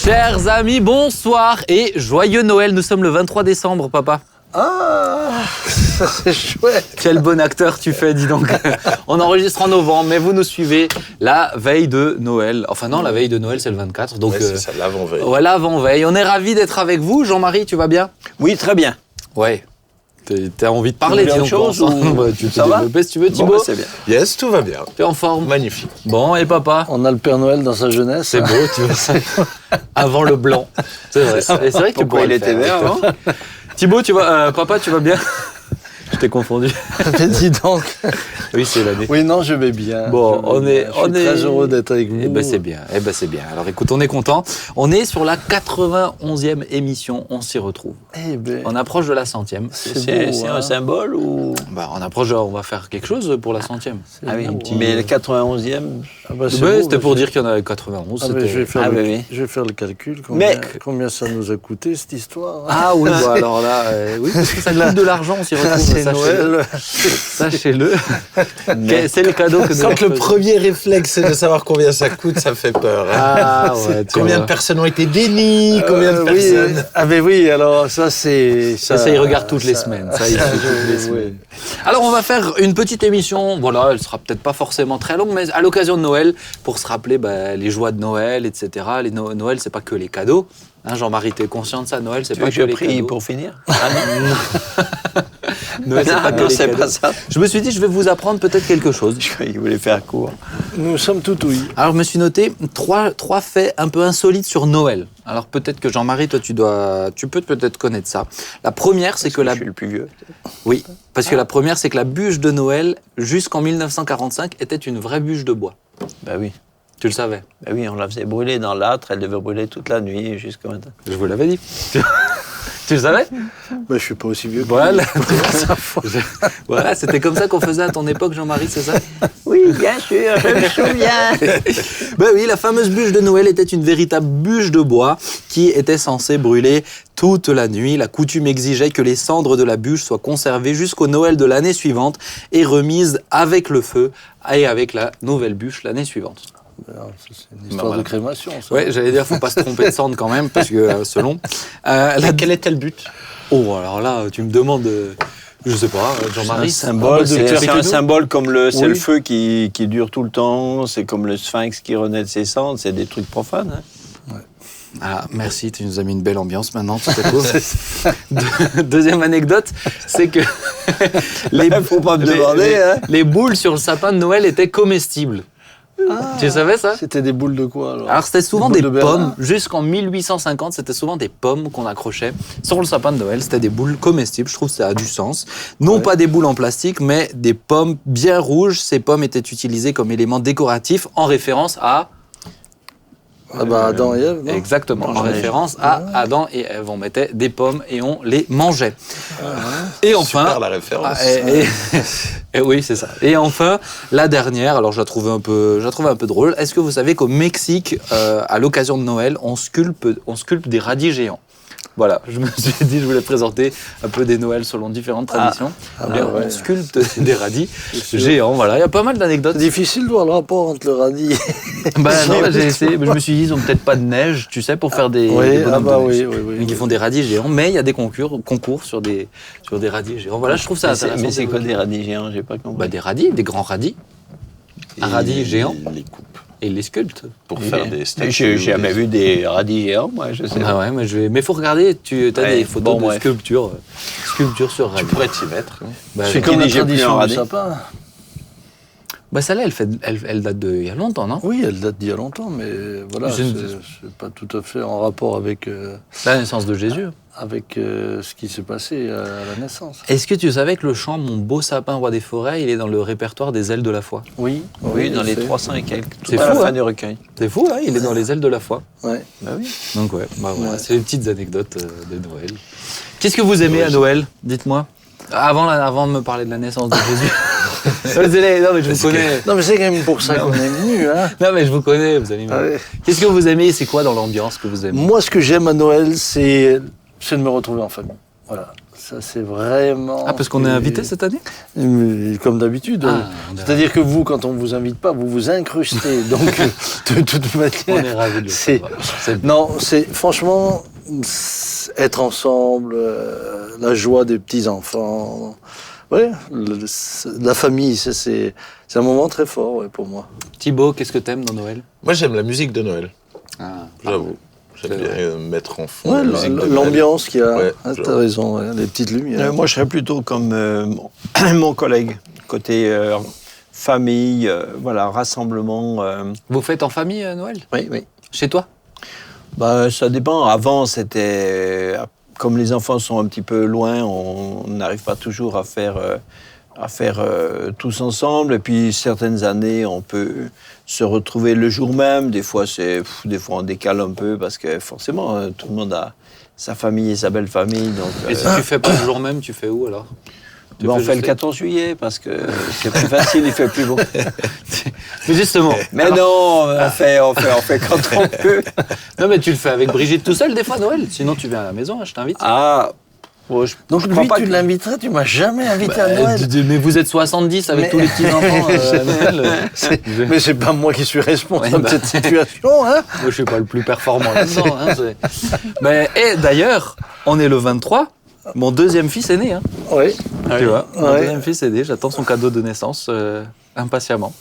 Chers amis, bonsoir et joyeux Noël. Nous sommes le 23 décembre, papa. Ah, ça c'est chouette. Quel bon acteur tu fais, dis donc. On enregistre en novembre, mais vous nous suivez la veille de Noël. Enfin non, la veille de Noël, c'est le 24. Donc, ouais, c'est ça, l'avant-veille. Ouais, l'avant-veille. On est ravis d'être avec vous. Jean-Marie, tu vas bien? Oui, très bien. Ouais. T'as envie de parler, dis donc. Chose ou... Tu ça va si tu veux, Thibaut. Bon, c'est bien. Yes, tout va bien. Tu es en forme? Magnifique. Bon, et papa? On a le Père Noël dans sa jeunesse. C'est beau, tu vois ça. Avant le blanc. C'est vrai. Et c'est vrai que tu pourrais il le était faire. vert avant. Thibaut, papa, tu vas bien? Je t'ai confondu. Mais dis donc. Oui, c'est l'année. Oui, non, je vais bien. Bon, on est très heureux d'être avec vous. Eh ben c'est bien. Alors écoute, on est content. On est sur la 91e émission. On s'y retrouve. Eh ben, On approche de la 100e. C'est un symbole ou... On va faire quelque chose pour la 100e. Ah oui, beau, mais le 91e... Ah bah, c'est Ouais, beau, c'était bah, pour dire qu'il y en avait 91. Ah, c'était- je vais faire, Ah, le, oui. je vais faire le calcul. Mais- Combien ça nous a coûté, cette histoire? Ah oui, bah, alors là, oui, parce que ça coûte de l'argent, on s'y retrouve. C'est sachez-le. Noël. Sachez-le. C'est le cadeau que nous Quand le faisons. premier réflexe, c'est de savoir combien ça coûte, ça fait peur. Hein. Ah ouais, tu Combien de vois. personnes ont été bénies, combien de Oui, personnes... ah ben oui, alors ça c'est... Ça, il regarde toutes les semaines. Ça, il fait toutes les semaines. Alors, on va faire une petite émission. Voilà, elle sera peut-être pas forcément très longue, mais à l'occasion de Noël, pour se rappeler les joies de Noël, etc. Noël, c'est pas que les cadeaux. Hein, Jean-Marie, t'es conscient de ça? Noël, c'est Tu pas veux que que je les prie cadeaux. pour finir? Noël, c'est pas que Non, les c'est cadeaux. pas ça. Je me suis dit, je vais vous apprendre peut-être quelque chose. Je croyais qu'il voulait faire court. Nous sommes tout oui. Alors, je me suis noté trois faits un peu insolites sur Noël. Alors, peut-être que Jean-Marie, toi, tu peux peut-être connaître ça. La première, c'est que Je suis le plus vieux. Oui, parce que la première, c'est que la bûche de Noël, jusqu'en 1945, était une vraie bûche de bois. Bah oui. Tu le savais? Bah oui, on la faisait brûler dans l'âtre, elle devait brûler toute la nuit jusqu'au matin. Je vous l'avais dit. Tu le savais? Ben, je suis pas aussi vieux que Voilà. lui. Voilà, c'était comme ça qu'on faisait à ton époque, Jean-Marie, c'est ça? Oui, bien sûr, je me souviens. Ben oui, la fameuse bûche de Noël était une véritable bûche de bois qui était censée brûler toute la nuit. La coutume exigeait que les cendres de la bûche soient conservées jusqu'au Noël de l'année suivante et remises avec le feu et avec la nouvelle bûche l'année suivante. Alors, ça, c'est une histoire de crémation, ça. Ouais, j'allais dire, faut pas se tromper de cendre quand même, parce que selon. Quel était le but? Oh, alors là, tu me demandes, je sais pas, Jean-Marie. C'est un symbole, c'est expliquez-nous. un symbole comme c'est Oui. le feu qui dure tout le temps, c'est comme le sphinx qui renaît de ses cendres, c'est des trucs profanes. Hein. Ah, merci, tu nous as mis une belle ambiance maintenant, tout à coup. Deuxième anecdote, c'est que Faut pas me demander, hein. les boules sur le sapin de Noël étaient comestibles. Tu savais ça? C'était des boules de quoi, alors? Alors c'était souvent Des des boules de pommes, Berlin. jusqu'en 1850, c'était souvent des pommes qu'on accrochait sur le sapin de Noël, c'était des boules comestibles, je trouve que ça a du sens. Non Ouais. pas des boules en plastique, mais des pommes bien rouges, ces pommes étaient utilisées comme élément décoratif en référence à... Ah bah, Adam et Ève, non? Exactement, en Manger. référence à Adam et Ève, on mettait des pommes et on les mangeait. Et enfin... Super la référence. Ah, et oui, c'est ça. Et enfin, la dernière, alors je la trouvais un peu drôle. Est-ce que vous savez qu'au Mexique, à l'occasion de Noël, on sculpte des radis géants? Voilà, je me suis dit, je voulais présenter un peu des Noëls selon différentes traditions. Ah, Bien, ouais. on sculpte des radis sûr. géants, voilà. Il y a pas mal d'anecdotes. C'est difficile de voir le rapport entre le radis. Bah non, bah, j'ai essayé. Je me suis dit, ils ont peut-être pas de neige, tu sais, pour faire des Oui, bonhommes ah bah de neige. oui. Donc ils font des radis géants, mais il y a des concours sur des radis géants. Voilà, je trouve ça intéressant. Mais c'est quoi des radis géants? J'ai pas compris. Bah, des radis, des grands radis. Un radis géant, Les coupes et ils les sculptent. pour faire des statues. J'ai jamais vu des radis géants, moi, je sais Ah pas. ouais, mais faut regarder, tu as Ouais, des photos bon, de bref. sculpture sur radis. Tu pourrais t'y mettre. Bah, C'est Comme la Qui dit, j'ai plus tradition un du radis. sapin. bah, celle-là, elle date d'il y a longtemps, non? Oui, elle date d'il y a longtemps, mais voilà, Je ne- c'est pas tout à fait en rapport avec, La naissance de Jésus. ce qui s'est passé à la naissance. Est-ce que tu savais que le chant Mon beau sapin roi des forêts, il est dans le répertoire des ailes de la foi? Oui, Oui, dans les c'est- 300 et quelques. C'est Tout à la fou, fin hein. du recueil. C'est fou, hein, il est dans les ailes de la foi. Ouais. Bah oui. Donc ouais, bah voilà, Ouais. c'est les petites anecdotes de Noël. Qu'est-ce que vous aimez à Noël? Dites-moi. Avant de me parler de la naissance de Jésus. Non mais je vous connais. Non, mais c'est quand même pour ça qu'on est venu, hein. Non mais je vous connais, vous allez. Ah ouais. Qu'est-ce que vous aimez? C'est quoi dans l'ambiance que vous aimez? Moi, ce que j'aime à Noël, c'est de me retrouver en famille. Voilà. Ça, c'est vraiment... Ah, parce qu'on est invité cette année? Comme d'habitude. Ah, C'est-à-dire que vous, quand on ne vous invite pas, vous vous incrustez. Donc, de toute manière... On est ravis de le savoir. Non, c'est franchement être ensemble, la joie des petits-enfants. Ouais, la famille, c'est un moment très fort pour moi. Thibaut, qu'est-ce que t'aimes dans Noël? Moi, j'aime la musique de Noël, Ah, j'avoue. J'aime bien mettre en fond Ouais, la musique de Noël. l'ambiance qu'il y a, Ouais, t'as raison, ouais, les petites lumières. Moi, je serais plutôt comme mon collègue, côté famille, voilà, rassemblement. Vous faites en famille Noël? Oui, oui. Chez toi? Bah, ça dépend. Avant, c'était... Comme les enfants sont un petit peu loin, on n'arrive pas toujours à faire tous ensemble. Et puis, certaines années, on peut se retrouver le jour même. Des fois, on décale un peu parce que forcément, tout le monde a sa famille et sa belle famille. Donc, Et si tu fais pas le jour même, tu fais où alors? on fait le 14 juillet parce que c'est plus facile, il fait plus beau. Mais justement. Mais non, on fait quand on peut. Non, mais tu le fais avec Brigitte tout seul des fois Noël. Sinon, tu viens à la maison, je t'invite. Ah, bon, Donc je lui, crois pas tu que- l'inviterais, tu m'as jamais invité à Noël. Mais vous êtes 70 avec Mais- tous les petits-enfants à Noël. Mais c'est pas moi qui suis responsable Ouais, bah. de cette situation, hein. Moi, je suis pas le plus performant là-dedans. Mais et d'ailleurs, on est le 23. Mon deuxième fils est né. Hein, Oui. tu vois, mon Ouais. deuxième fils est né. J'attends son cadeau de naissance impatiemment.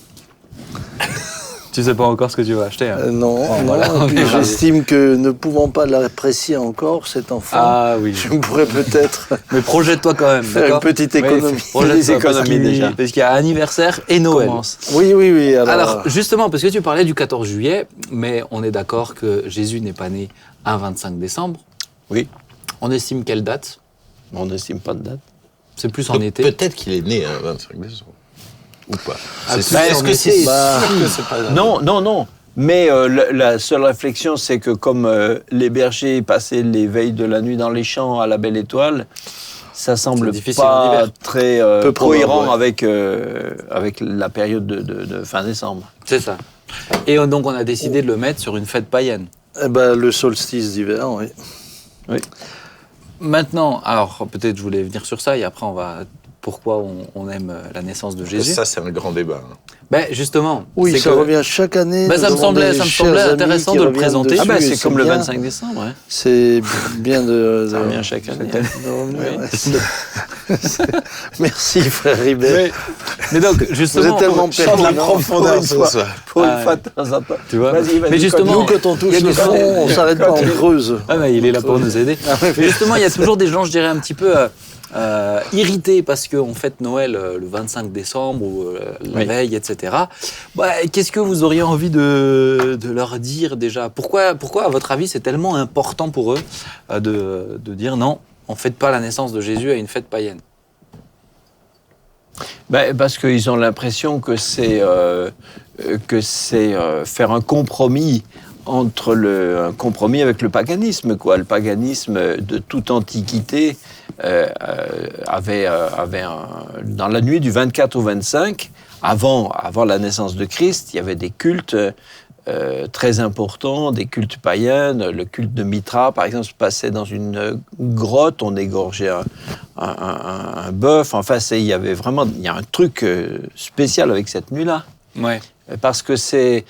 Tu sais pas encore ce que tu vas acheter. Hein. Non, voilà, non. on Et puis est ravis. j'estime que ne pouvant pas l'apprécier encore, cet enfant, Ah oui. je pourrais peut-être Mais projette-toi quand même. faire une d'accord. petite Oui, économie. projette-toi, Des parce économies qu'il- déjà. Parce qu'il y a anniversaire et Noël. Commence. Oui, oui, oui. Alors, justement, parce que tu parlais du 14 juillet, mais on est d'accord que Jésus n'est pas né un 25 décembre. Oui, On estime quelle date? on n'estime pas de date. C'est plus en Donc, été. peut-être qu'il est né un 25 décembre. Ou pas. Ah, C'est plus sûr en que été. c'est Bah, sûr que c'est pas... Non. Mais la seule réflexion, c'est que comme les bergers passaient les veilles de la nuit dans les champs à la belle étoile, ça semble C'est difficile en pas hiver. très Peu probable, cohérent ouais. avec la période de fin décembre. C'est ça. Et donc, on a décidé de le mettre sur une fête païenne. eh ben, le solstice d'hiver, oui. Maintenant, alors peut-être je voulais venir sur ça et après on va pourquoi on aime la naissance de Jésus. Ça, c'est un grand débat. hein. Ben justement, Oui, c'est ça que revient chaque année. Ben, de ça me demander semblait les chers amis intéressant qui de le reviennent présenter. dessus, Ah ben et c'est comme le bien. 25 décembre. Hein. C'est bien Ça revient chaque année. de revenir, Oui. ouais. Merci, frère Ribet. mais donc Vous justement, êtes tellement Chante la pertinent. profondeur Pour une ce fois. soir. Ça. Pour une Ah, fois de temps en temps. tu vois. Vas-y, Mais justement, Nous, quand on il y touche a le des gens- fond, on s'arrête pas, on creuse. Ah ben, il est là pour nous aider. Mais justement, il y a toujours des gens, je dirais, un petit peu irrités parce qu'on fête Noël le 25 décembre ou la Oui. veille, etc. Bah, qu'est-ce que vous auriez envie de leur dire déjà? Pourquoi, à votre avis, c'est tellement important pour eux de dire non, on ne fête pas la naissance de Jésus à une fête païenne? Ben, parce qu'ils ont l'impression que c'est faire un compromis un compromis avec le paganisme, quoi. Le paganisme de toute antiquité avait dans la nuit du 24 au 25, avant la naissance de Christ, il y avait des cultes très importants, des cultes païens. Le culte de Mitra, par exemple, se passait dans une grotte, on égorgeait un bœuf. Enfin, il y a un truc spécial avec cette nuit-là. Ouais. Parce que c'est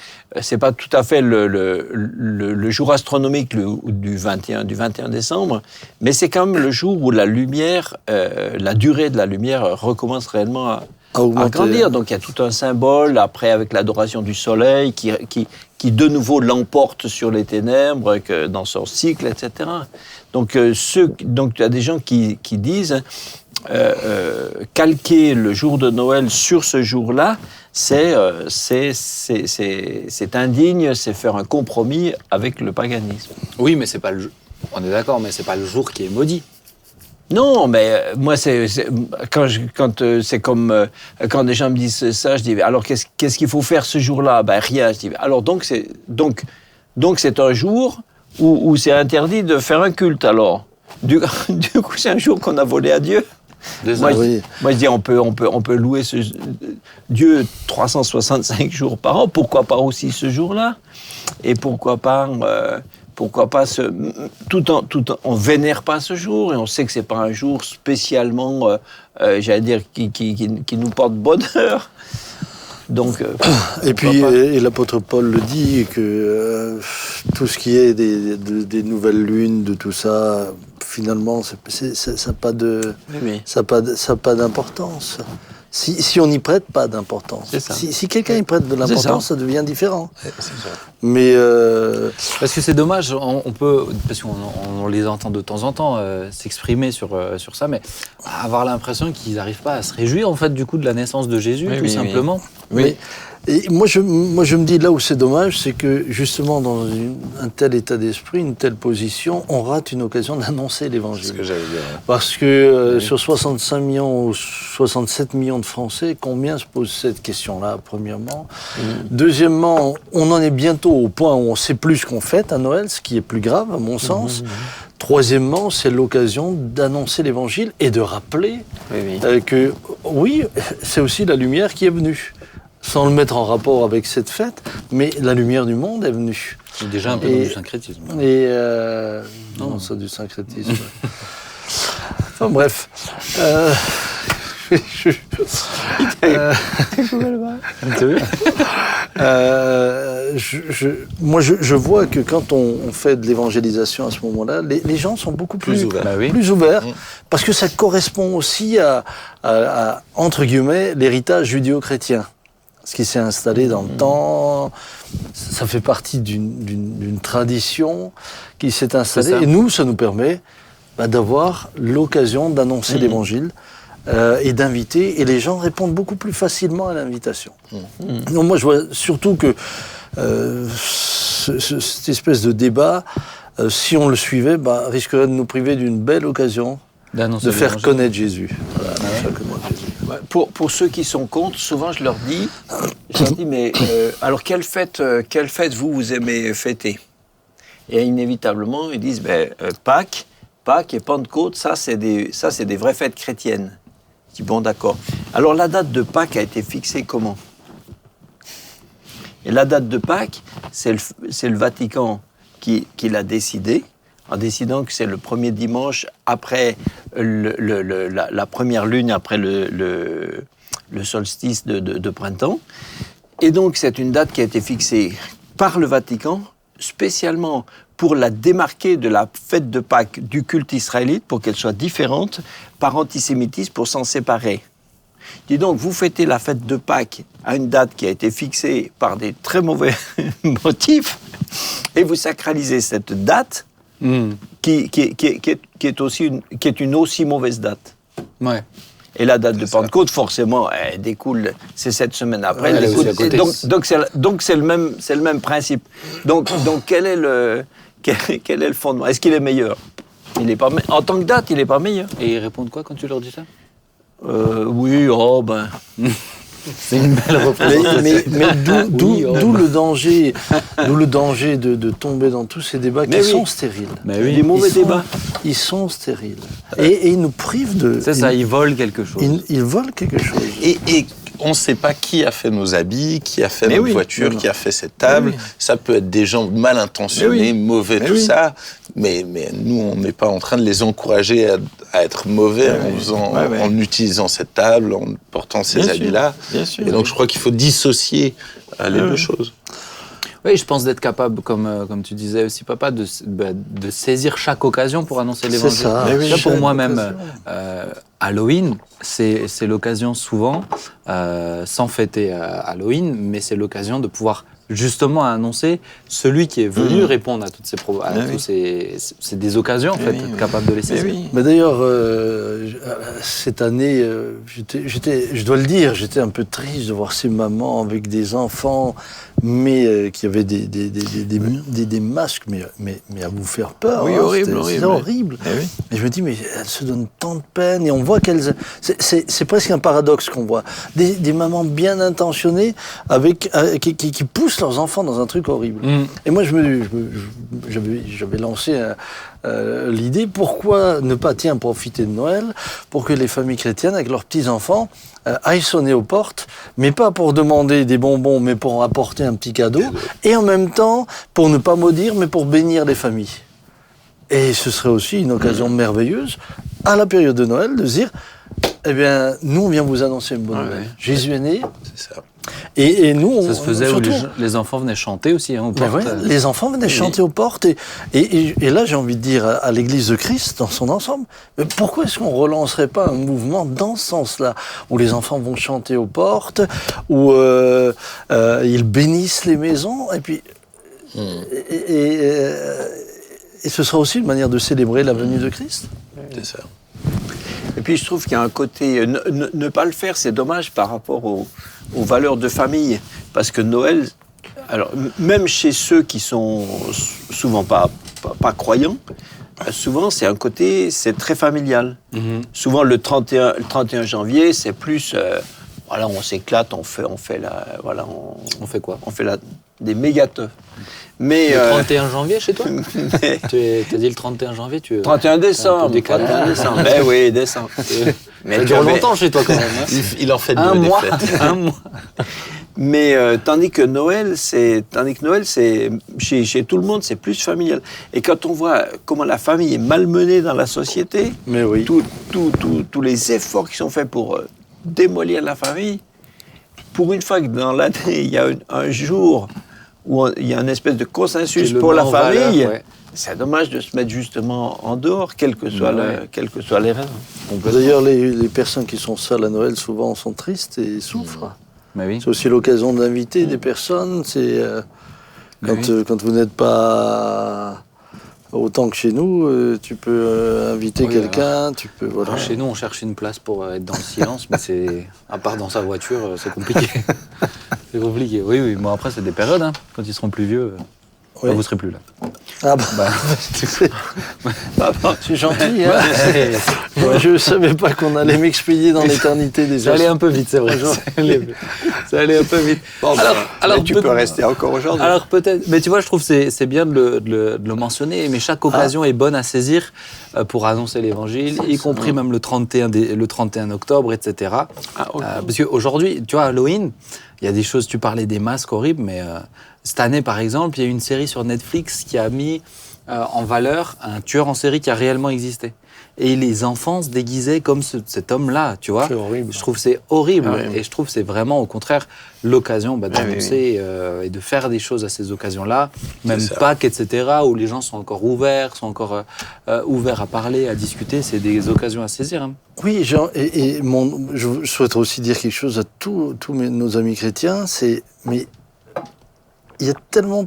pas tout à fait le jour astronomique du 21 décembre, mais c'est quand même le jour où la lumière, la durée de la lumière recommence réellement à grandir. Donc il y a tout un symbole, après avec l'adoration du soleil, qui de nouveau l'emporte sur les ténèbres dans son cycle, etc. Donc il y a des gens qui disent calquer le jour de Noël sur ce jour-là, c'est indigne, c'est faire un compromis avec le paganisme. Oui, mais c'est pas le. On est d'accord, mais c'est pas le jour qui est maudit. Non, mais moi, c'est comme quand des gens me disent ça, je dis alors qu'est-ce qu'il faut faire ce jour-là? Ben rien. Je dis alors donc c'est un jour où c'est interdit de faire un culte. Alors du coup c'est un jour qu'on a volé à Dieu. Moi, Oui. moi, je dis on peut louer Dieu 365 jours par an. Pourquoi pas aussi ce jour-là? Et pourquoi pas Pourquoi pas on vénère pas ce jour et on sait que c'est pas un jour spécialement, j'allais dire, qui nous porte bonheur. Donc, et puis, et l'apôtre Paul le dit, que tout ce qui est des nouvelles lunes, de tout ça, finalement, ça n'a pas d'importance. Si on n'y prête pas d'importance. Si quelqu'un y prête de l'importance, ça devient différent. Mais parce que c'est dommage, on peut, parce qu'on les entend de temps en temps s'exprimer sur ça, mais avoir l'impression qu'ils n'arrivent pas à se réjouir en fait du coup de la naissance de Jésus, tout simplement. Oui. Et moi, je me dis, là où c'est dommage, c'est que justement, dans un tel état d'esprit, une telle position, on rate une occasion d'annoncer l'évangile. C'est ce que j'allais dire. Parce que sur 65 millions ou 67 millions de Français, combien se posent cette question-là, premièrement? Deuxièmement, on en est bientôt au point où on sait plus ce qu'on fête à Noël, ce qui est plus grave, à mon sens. Troisièmement, c'est l'occasion d'annoncer l'évangile et de rappeler que, oui, c'est aussi la lumière qui est venue. Sans le mettre en rapport avec cette fête, mais la lumière du monde est venue. C'est déjà un peu dans du syncrétisme. Non, c'est du syncrétisme. Enfin bref. Moi, je vois que quand on fait de l'évangélisation à ce moment-là, les gens sont beaucoup plus ouverts, parce que ça correspond aussi à entre guillemets, l'héritage judéo-chrétien. Ce qui s'est installé dans le temps, ça fait partie d'une tradition qui s'est installée. Et nous, ça nous permet d'avoir l'occasion d'annoncer l'évangile et d'inviter. Et les gens répondent beaucoup plus facilement à l'invitation. Donc moi, je vois surtout que cette espèce de débat, si on le suivait, risquerait de nous priver d'une belle occasion de faire connaître Jésus. Voilà, Pour ceux qui sont contre, souvent je leur dis mais alors quelle fête vous aimez fêter? Et inévitablement ils disent Pâques et Pentecôte, ça c'est des vraies fêtes chrétiennes. Je dis bon d'accord. Alors la date de Pâques a été fixée comment? Et la date de Pâques, c'est le Vatican qui l'a décidé, en décidant que c'est le premier dimanche après la première lune, après le solstice de printemps. Et donc, c'est une date qui a été fixée par le Vatican, spécialement pour la démarquer de la fête de Pâques du culte israélite, pour qu'elle soit différente, par antisémitisme, pour s'en séparer. Dis donc, vous fêtez la fête de Pâques à une date qui a été fixée par des très mauvais motifs, et vous sacralisez cette date, qui est une aussi mauvaise date. Ouais. Et la date de Pentecôte, forcément, elle découle, c'est 7 semaines après. Donc c'est le même principe. Donc quel est le fondement? Est-ce qu'il est meilleur? En tant que date, il n'est pas meilleur. Et ils répondent quoi quand tu leur dis ça? Oui, c'est une belle représentation. Mais d'où le danger, de tomber dans tous ces débats qui sont stériles. Des mauvais débats. Ils sont stériles. Et ils nous privent de... C'est ça, ils volent quelque chose. Ils volent quelque chose. Et on ne sait pas qui a fait nos habits, qui a fait notre voiture, qui a fait cette table. Ça peut être des gens mal intentionnés, mauvais, ça. Mais nous, on n'est pas en train de les encourager à être mauvais en utilisant cette table, en portant ces habits-là. Et donc, je crois qu'il faut dissocier les deux choses. Oui, je pense d'être capable, comme tu disais aussi, papa, de saisir chaque occasion pour annoncer l'évangile. C'est ça. Pour moi-même, Halloween, c'est l'occasion souvent, sans fêter Halloween, mais c'est l'occasion de pouvoir justement annoncer celui qui est venu répondre à toutes ces c'est des occasions en fait, être capable de les saisir. Mais d'ailleurs, cette année, je dois le dire, j'étais un peu triste de voir ces mamans avec des enfants, mais qui avaient des masques, mais à vous faire peur. C'était horrible. Et je me dis, mais elles se donnent tant de peine, et on voit qu'elles... C'est presque un paradoxe qu'on voit. Des mamans bien intentionnées qui poussent leurs enfants dans un truc horrible. Et moi, j'avais lancé l'idée, pourquoi ne pas profiter de Noël pour que les familles chrétiennes, avec leurs petits-enfants, aillent sonner aux portes, mais pas pour demander des bonbons, mais pour apporter un petit cadeau, et en même temps, pour ne pas maudire, mais pour bénir les familles. Et ce serait aussi une occasion merveilleuse, à la période de Noël, de se dire, eh bien, nous, on vient vous annoncer une bonne nouvelle. Ouais. Jésus est né. C'est ça. Et nous, ça se faisait surtout, où les enfants venaient chanter aussi, aux portes. Ouais, les enfants venaient chanter aux portes. Et là, j'ai envie de dire à l'Église de Christ, dans son ensemble, mais pourquoi est-ce qu'on ne relancerait pas un mouvement dans ce sens-là, où les enfants vont chanter aux portes, où ils bénissent les maisons, et puis... Et ce sera aussi une manière de célébrer la venue de Christ. C'est ça. Et puis je trouve qu'il y a un côté... Ne pas le faire, c'est dommage par rapport aux valeurs de famille. Parce que Noël, alors, même chez ceux qui sont souvent pas croyants, souvent c'est un côté, c'est très familial. Mm-hmm. Souvent le 31 janvier, c'est plus... voilà, on s'éclate, on fait la... Voilà, on fait quoi? On fait des méga teufs. Mais le 31 janvier chez toi? Tu as dit le 31 janvier, 31 décembre. 31 décembre. Mais oui, décembre. Mais ça dure longtemps chez toi quand même. Hein. Il en fait un mois. Un mois. Mais tandis que Noël, c'est chez tout le monde, c'est plus familial. Et quand on voit comment la famille est malmenée dans la société, mais oui. tous les efforts qui sont faits pour démolir la famille, pour une fois que dans l'année, il y a un jour où il y a une espèce de consensus pour la famille, valeur, ouais. C'est dommage de se mettre justement en dehors, quelles que soient les raisons. D'ailleurs, les personnes qui sont seules à Noël, souvent, sont tristes et souffrent. Mais oui. C'est aussi l'occasion d'inviter des personnes. C'est quand vous n'êtes pas autant que chez nous, tu peux inviter quelqu'un, tu peux... Voilà. Chez nous, on cherche une place pour être dans le silence, mais à part dans sa voiture, c'est compliqué. C'est compliqué. Oui. Bon, après, c'est des périodes. Hein. Quand ils seront plus vieux, vous ne serez plus là. Ah c'est gentil. Hein. Moi, je ne savais pas qu'on allait m'expédier dans l'éternité déjà. Ça allait un peu vite, c'est vrai. Ça allait un peu vite. Bon, alors tu peux rester encore aujourd'hui. Alors peut-être, mais tu vois, je trouve que c'est bien de le mentionner, mais chaque occasion est bonne à saisir pour annoncer l'évangile, y compris même le 31 octobre, etc. Parce qu'aujourd'hui, tu vois, Halloween, il y a des choses, tu parlais des masques horribles, mais cette année, par exemple, il y a une série sur Netflix qui a mis en valeur un tueur en série qui a réellement existé. Et les enfants se déguisaient comme cet homme-là, tu vois. C'est horrible. Je trouve que c'est horrible. Et je trouve que c'est vraiment, au contraire, l'occasion d'annoncer et de faire des choses à ces occasions-là. Même Pâques, etc., où les gens sont encore ouverts à parler, à discuter. C'est des occasions à saisir. Hein. Oui, je souhaiterais aussi dire quelque chose à tous nos amis chrétiens. Mais il y a tellement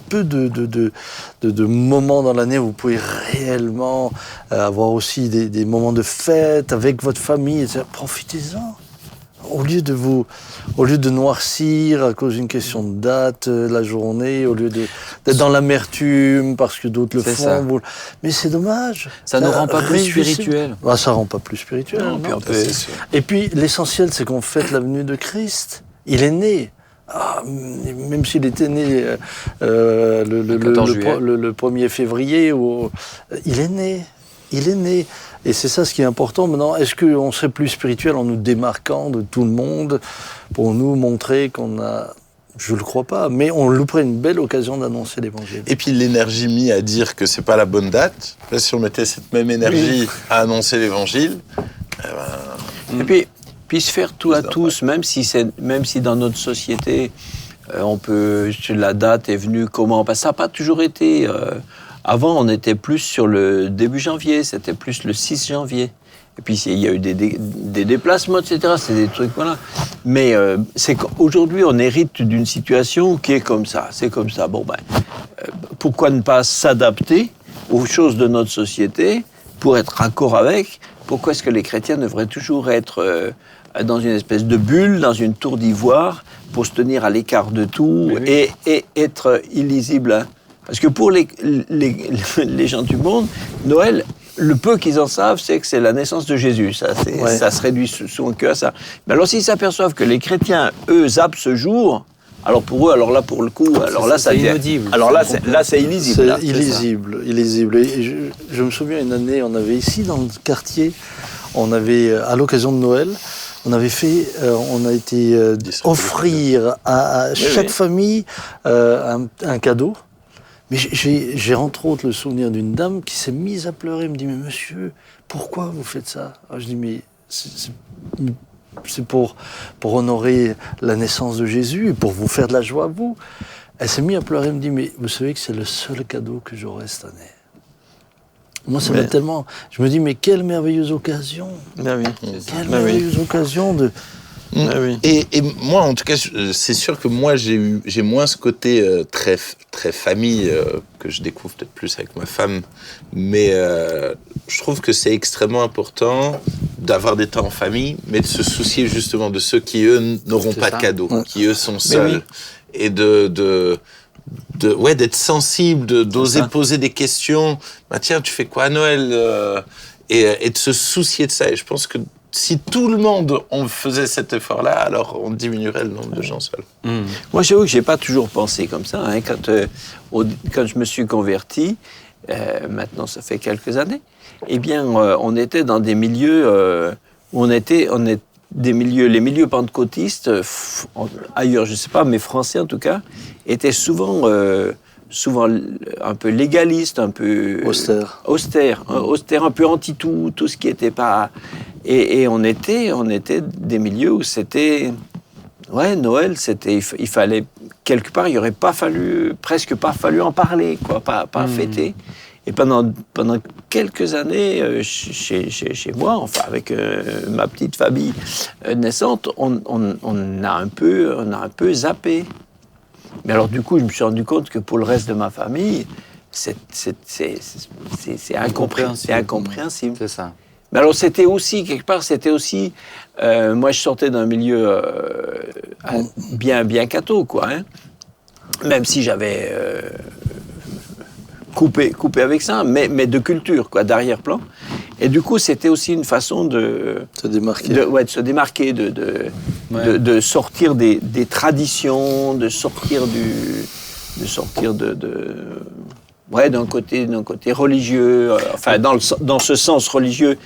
peu de moments dans l'année où vous pouvez réellement avoir aussi des moments de fête avec votre famille, etc. Profitez-en. Au lieu de noircir à cause d'une question de date, la journée, au lieu d'être dans l'amertume parce que d'autres le font. Mais c'est dommage. Ça ne rend pas plus spirituel. Ça ne rend pas plus spirituel. Non. Et puis l'essentiel, c'est qu'on fête la venue de Christ. Il est né. Même s'il était né le 1er février, il est né. Et c'est ça ce qui est important. Maintenant, est-ce qu'on serait plus spirituel en nous démarquant de tout le monde pour nous montrer qu'on a... Je ne le crois pas, mais on louperait une belle occasion d'annoncer l'évangile. Et puis l'énergie mise à dire que c'est pas la bonne date, là, si on mettait cette même énergie à annoncer l'évangile... Et puis se faire tout à tous, même si dans notre société, on peut, la date est venue comment, parce que ça n'a pas toujours été... avant, on était plus sur le début janvier, c'était plus le 6 janvier. Et puis, il y a eu des déplacements, etc. C'est des trucs, voilà. Mais c'est qu'aujourd'hui, on hérite d'une situation qui est comme ça. C'est comme ça. Bon, pourquoi ne pas s'adapter aux choses de notre société pour être raccord avec? Pourquoi est-ce que les chrétiens devraient toujours être dans une espèce de bulle, dans une tour d'ivoire, pour se tenir à l'écart de tout et être illisible, hein? Parce que pour les gens du monde, Noël, le peu qu'ils en savent, c'est que c'est la naissance de Jésus. Ça se réduit souvent que à ça. Mais alors s'ils s'aperçoivent que les chrétiens, eux, zappent ce jour, Alors pour eux, alors là pour le coup, alors là ça c'est devient inaudible. alors là c'est illisible. C'est là. illisible. Et je me souviens une année, on avait ici dans le quartier, on avait à l'occasion de Noël, on avait fait, on a été offrir à chaque famille un cadeau. Mais j'ai entre autres le souvenir d'une dame qui s'est mise à pleurer. Elle me dit, mais monsieur, pourquoi vous faites ça? Alors je dis, mais c'est pour honorer la naissance de Jésus et pour vous faire de la joie à vous. Elle s'est mise à pleurer. Elle me dit, mais vous savez que c'est le seul cadeau que j'aurai cette année. Moi, ça m'a tellement... Je me dis, mais quelle merveilleuse occasion. Ben oui. Quelle merveilleuse occasion de... Ah oui. Et moi, en tout cas, c'est sûr que moi, j'ai moins ce côté très famille que je découvre peut-être plus avec ma femme. Mais je trouve que c'est extrêmement important d'avoir des temps en famille, mais de se soucier justement de ceux qui, eux, n'auront pas de cadeaux, qui, eux, sont seuls. Et d'être sensible, d'oser poser des questions. Bah, tiens, tu fais quoi à Noël et de se soucier de ça. Et je pense que si tout le monde faisait cet effort-là, alors on diminuerait le nombre de gens seuls. Moi, j'avoue que j'ai pas toujours pensé comme ça. Hein. Quand je me suis converti, maintenant ça fait quelques années, eh bien, on était dans des milieux où les milieux pentecôtistes, ailleurs, je sais pas, mais français en tout cas, étaient souvent un peu légalistes, un peu austères, un peu anti tout ce qui était pas. Et on était des milieux où c'était, Noël, c'était, il fallait quelque part, il aurait presque pas fallu en parler, quoi, pas fêter. Et pendant quelques années, chez moi, enfin avec ma petite famille naissante, on a un peu zappé. Mais alors du coup, je me suis rendu compte que pour le reste de ma famille, c'est incompréhensible. C'est ça. Mais alors c'était aussi, quelque part, moi je sortais d'un milieu bien catho, quoi, hein. Même si j'avais coupé avec ça, mais de culture, quoi, d'arrière-plan. Et du coup, c'était aussi une façon de se démarquer. De se démarquer, de sortir des traditions, de sortir d'un côté religieux, enfin dans ce sens religieux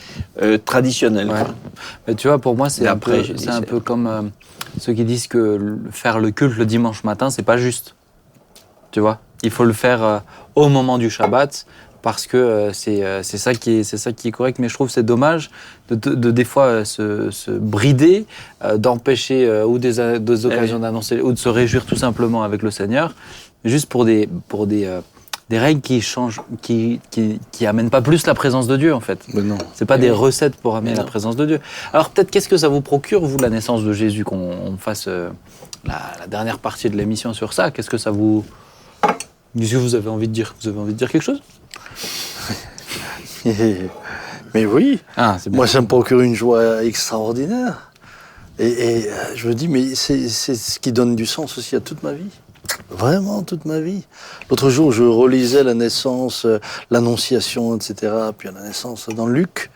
traditionnel. Ouais. Mais tu vois, pour moi, c'est un peu comme ceux qui disent que faire le culte le dimanche matin, c'est pas juste. Tu vois, il faut le faire au moment du Shabbat parce que c'est ça qui est correct. Mais je trouve que c'est dommage de des fois se brider, d'empêcher ou des occasions d'annoncer ou de se réjouir tout simplement avec le Seigneur, juste pour des règles qui changent, qui amènent pas plus la présence de Dieu, en fait. Mais non. C'est pas des recettes pour amener la présence de Dieu. Alors peut-être, qu'est-ce que ça vous procure, vous, la naissance de Jésus, qu'on fasse la dernière partie de l'émission sur ça? Qu'est-ce que vous avez envie de dire? Vous avez envie de dire quelque chose? Mais oui. C'est bien. Moi, ça me procure une joie extraordinaire. Et je me dis, mais c'est ce qui donne du sens aussi à toute ma vie. Vraiment, toute ma vie. L'autre jour, je relisais la naissance, l'Annonciation, etc., puis la naissance dans Luc.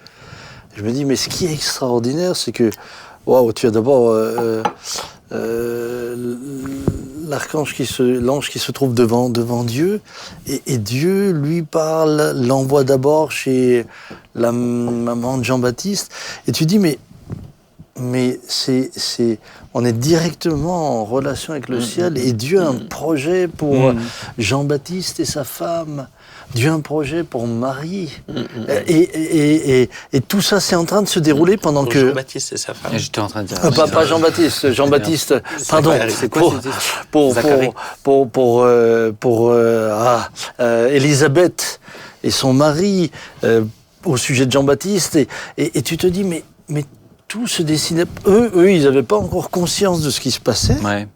Je me dis, mais ce qui est extraordinaire, c'est que, tu as d'abord l'ange qui se trouve devant Dieu, et Dieu lui parle, l'envoie d'abord chez la maman de Jean-Baptiste, et tu dis, mais on est directement en relation avec le ciel, et Dieu a un projet pour Jean-Baptiste et sa femme. Dieu a un projet pour Marie. Et tout ça, c'est en train de se dérouler pendant que... Jean-Baptiste et sa femme. J'étais en train de dire... pas Jean-Baptiste, Jean-Baptiste, pardon. C'est quoi pour Élisabeth et son mari, au sujet de Jean-Baptiste, et tu te dis, mais tout se dessinait... Eux, ils n'avaient pas encore conscience de ce qui se passait, mais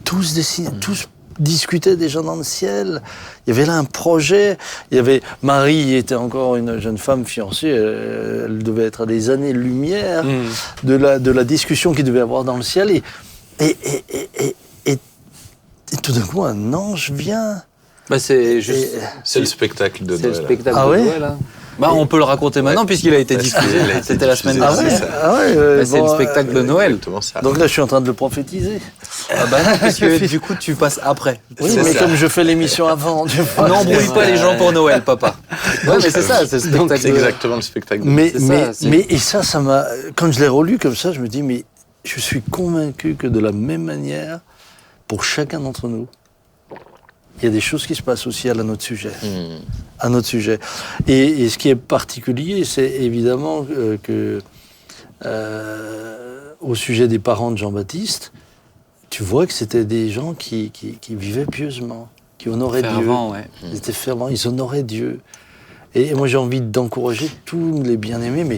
tout se dessinait, tous discutaient déjà dans le ciel. Il y avait là un projet. Il y avait Marie, était encore une jeune femme fiancée. Elle devait être à des années-lumière de la discussion qu'il devait avoir dans le ciel. Et tout d'un coup, un ange vient. C'est le spectacle de Noël. C'est le spectacle de Noël. Hein. On peut le raconter maintenant puisqu'il a été diffusé. C'était la semaine dernière. C'est le spectacle de Noël. Donc là, je suis en train de le prophétiser. Non, puisque du coup, tu passes après. Oui, mais comme je fais l'émission avant, n'embrouille pas les gens pour Noël, papa. Ouais, mais c'est ça, c'est le spectacle. C'est exactement le spectacle. Mais ça m'a. Quand je l'ai relu comme ça, je me dis, mais je suis convaincu que de la même manière, pour chacun d'entre nous, il y a des choses qui se passent aussi à notre sujet. À notre sujet. Et ce qui est particulier, c'est évidemment que au sujet des parents de Jean-Baptiste, tu vois que c'était des gens qui vivaient pieusement, qui honoraient Dieu. Ouais. Ils étaient fervents, ils honoraient Dieu. Et moi, j'ai envie d'encourager tous les bien-aimés,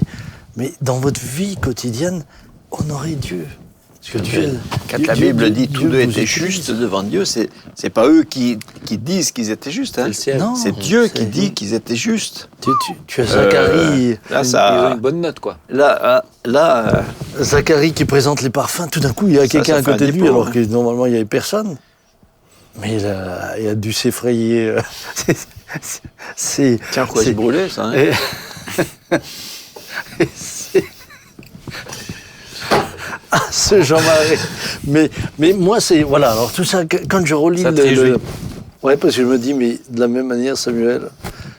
mais dans votre vie quotidienne, honorez Dieu. Parce que Dieu, quand la Bible dit tous deux étaient justes devant Dieu, c'est pas eux qui disent qu'ils étaient justes. Hein. C'est Dieu qui dit qu'ils étaient justes. Tu as Zacharie. Là, ils ont une bonne note, quoi. Là, Zacharie qui présente les parfums, tout d'un coup, il y a quelqu'un à côté de lui, alors que normalement, il n'y avait personne. Mais il a dû s'effrayer. Tiens, quoi, il brûlait, ça. Hein. Ce Jean-Marie. Mais moi, c'est... Voilà, alors tout ça, quand je relis Ouais, parce que je me dis, mais de la même manière, Samuel,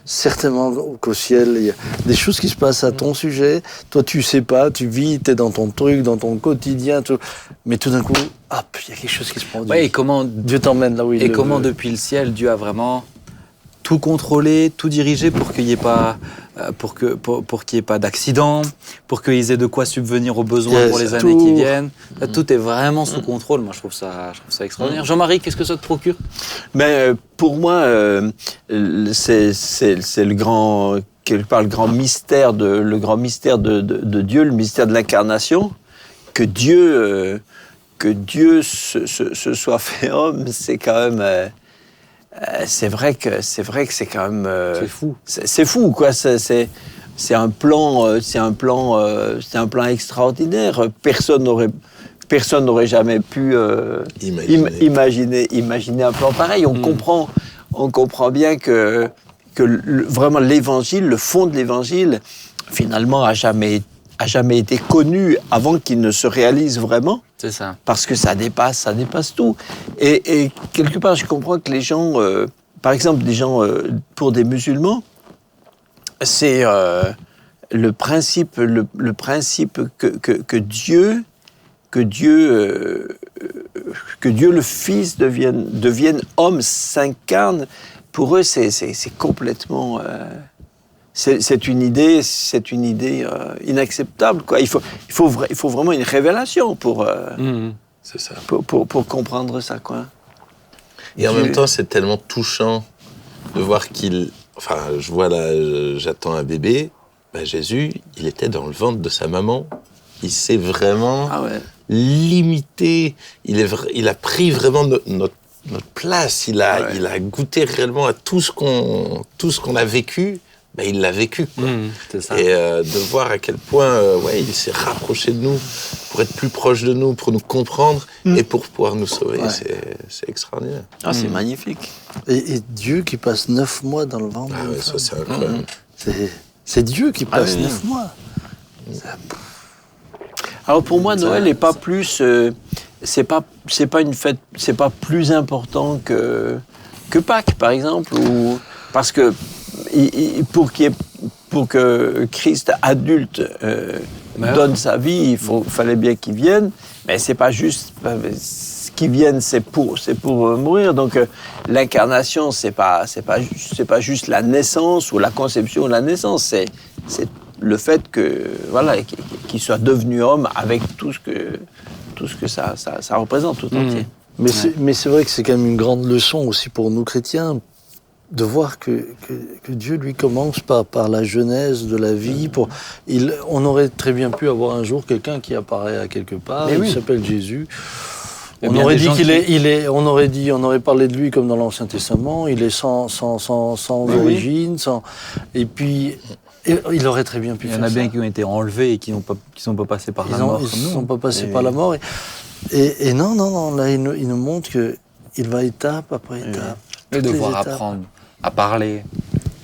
certainement qu'au ciel, il y a des choses qui se passent à ton sujet. Toi, tu sais pas, tu vis, tu es dans ton truc, dans ton quotidien, mais tout d'un coup, hop, il y a quelque chose qui se produit. Ouais, et comment Dieu t'emmène là où il veut. Et comment, depuis le ciel, Dieu a vraiment tout contrôlé, tout dirigé pour qu'il n'y ait pas... pour qu'il n'y ait pas d'accident, pour qu'ils aient de quoi subvenir aux besoins pour les années qui viennent. Là, tout est vraiment sous contrôle. Moi, je trouve ça extraordinaire. Jean-Marie, qu'est-ce que ça te procure ? Pour moi, c'est le grand, quelque part, le grand mystère de Dieu, le mystère de l'incarnation, que Dieu se soit fait homme, c'est quand même... c'est vrai que c'est quand même c'est fou. C'est fou, quoi. C'est un plan extraordinaire. Personne n'aurait jamais pu imaginer un plan pareil. On comprend bien que vraiment l'évangile, le fond de l'évangile, finalement a jamais été connu avant qu'il ne se réalise vraiment. C'est ça. Parce que ça dépasse tout. Et quelque part, je comprends que les gens, par exemple, des gens, pour des musulmans, c'est le principe que Dieu le Fils devienne homme, s'incarne. Pour eux, c'est complètement... C'est une idée inacceptable, quoi. Il faut vraiment une révélation pour comprendre ça, quoi. Et en même temps, c'est tellement touchant de voir qu'il... Enfin, je vois là, j'attends un bébé. Ben, Jésus, il était dans le ventre de sa maman. Il s'est vraiment limité. Il a pris vraiment notre place. Il a goûté réellement à tout ce qu'on a vécu. Ben, il l'a vécu, quoi. C'est ça. Et de voir à quel point il s'est rapproché de nous pour être plus proche de nous, pour nous comprendre et pour pouvoir nous sauver. C'est extraordinaire. C'est magnifique. Et Dieu qui passe 9 mois dans le ventre. Ah ouais, ça c'est incroyable. C'est Dieu qui passe 9 mois. Alors pour moi, Noël n'est pas plus... c'est pas une fête... C'est pas plus important que Pâques, par exemple, parce que pour que Christ adulte donne sa vie, fallait bien qu'il vienne, mais c'est pas juste qu'il vienne, c'est pour mourir. Donc l'incarnation, c'est pas juste la naissance ou la conception ou la naissance, c'est le fait qu'il soit devenu homme avec tout ce que ça représente tout entier. Mais c'est vrai que c'est quand même une grande leçon aussi pour nous chrétiens, de voir que Dieu, lui, commence par la genèse de la vie. On aurait très bien pu avoir un jour quelqu'un qui apparaît à quelque part, il s'appelle Jésus. On aurait dit on aurait parlé de lui comme dans l'Ancien Testament, il est sans origine, et puis il aurait très bien pu faire ça. Il y en a bien qui ont été enlevés et qui sont pas passés par la mort. Ils ne sont pas passés par la mort. Et non, là, il nous montre qu'il va étape après étape. Et devoir apprendre à parler,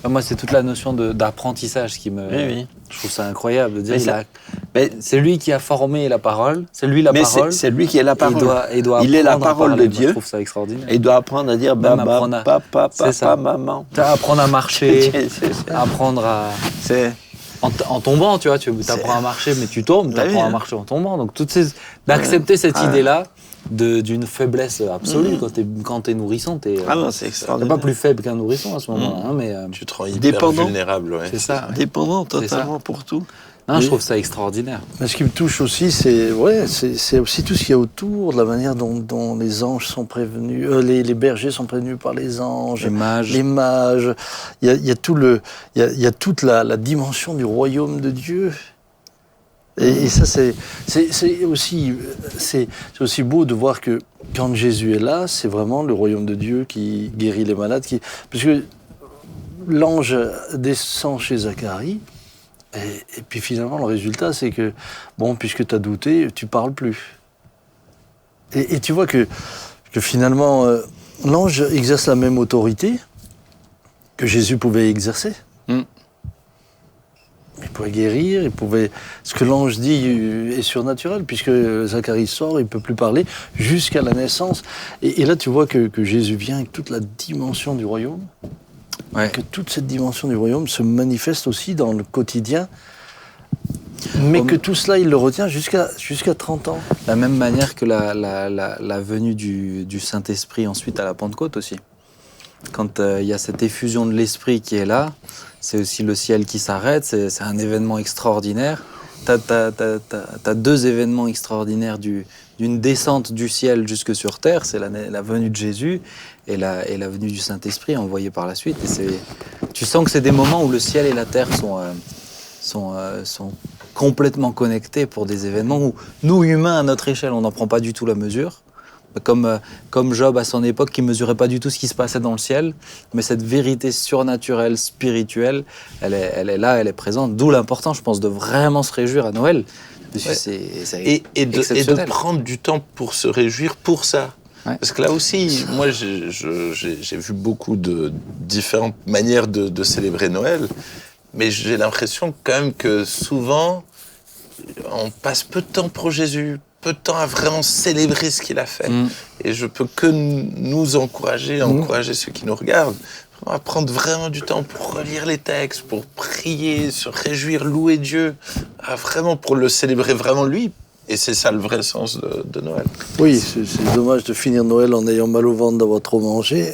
Moi, c'est toute la notion d'apprentissage qui me... Oui. Je trouve ça incroyable de dire c'est lui qui a formé la parole, c'est lui la parole. C'est lui qui est la parole. Il est la parole de Dieu. Je trouve ça extraordinaire. Et il doit apprendre à dire papa, maman. Apprendre à marcher, apprendre à... En tombant, tu vois, tu apprends à marcher, mais tu tombes, tu apprends à marcher en tombant. Donc, d'accepter cette idée-là d'une faiblesse absolue quand t'es nourrisson. T'es pas plus faible qu'un nourrisson à ce moment-là. Mais, tu te rends hyper vulnérable. C'est ça. Dépendant totalement pour tout. Non, je trouve ça extraordinaire. Mais ce qui me touche aussi, c'est aussi tout ce qu'il y a autour, de la manière dont les anges sont prévenus, les bergers sont prévenus par les anges, les mages. Il y a toute la dimension du royaume de Dieu. Et ça, c'est aussi beau de voir que quand Jésus est là, c'est vraiment le royaume de Dieu qui guérit les malades. Parce que l'ange descend chez Zacharie. Et puis finalement, le résultat, c'est que, puisque tu as douté, tu parles plus. Et tu vois que finalement, l'ange exerce la même autorité que Jésus pouvait exercer. Il pouvait guérir, ce que l'ange dit est surnaturel, puisque Zacharie sort, il ne peut plus parler, jusqu'à la naissance. Et là, tu vois que Jésus vient avec toute la dimension du royaume. Ouais. Que toute cette dimension du royaume se manifeste aussi dans le quotidien, mais que tout cela, il le retient jusqu'à 30 ans. De la même manière que la venue du Saint-Esprit ensuite à la Pentecôte aussi. Quand il y a cette effusion de l'Esprit qui est là, c'est aussi le ciel qui s'arrête, c'est un événement extraordinaire. T'as deux événements extraordinaires d'une descente du ciel jusque sur terre, c'est la venue de Jésus et la venue du Saint-Esprit envoyé par la suite. Et tu sens que c'est des moments où le ciel et la terre sont complètement connectés pour des événements où nous, humains, à notre échelle, on n'en prend pas du tout la mesure. Comme Job à son époque, qui ne mesurait pas du tout ce qui se passait dans le ciel, mais cette vérité surnaturelle, spirituelle, elle est là, elle est présente. D'où l'importance, je pense, de vraiment se réjouir à Noël. Et de prendre du temps pour se réjouir pour ça. Ouais. Parce que là aussi, moi, j'ai vu beaucoup de différentes manières de célébrer Noël, mais j'ai l'impression quand même que souvent, on passe peu de temps pour Jésus, peu de temps à vraiment célébrer ce qu'il a fait. Et je peux que nous encourager ceux qui nous regardent, à prendre vraiment du temps pour relire les textes, pour prier, se réjouir, louer Dieu, vraiment pour le célébrer vraiment lui. Et c'est ça le vrai sens de Noël. Oui, c'est dommage de finir Noël en ayant mal au ventre d'avoir trop mangé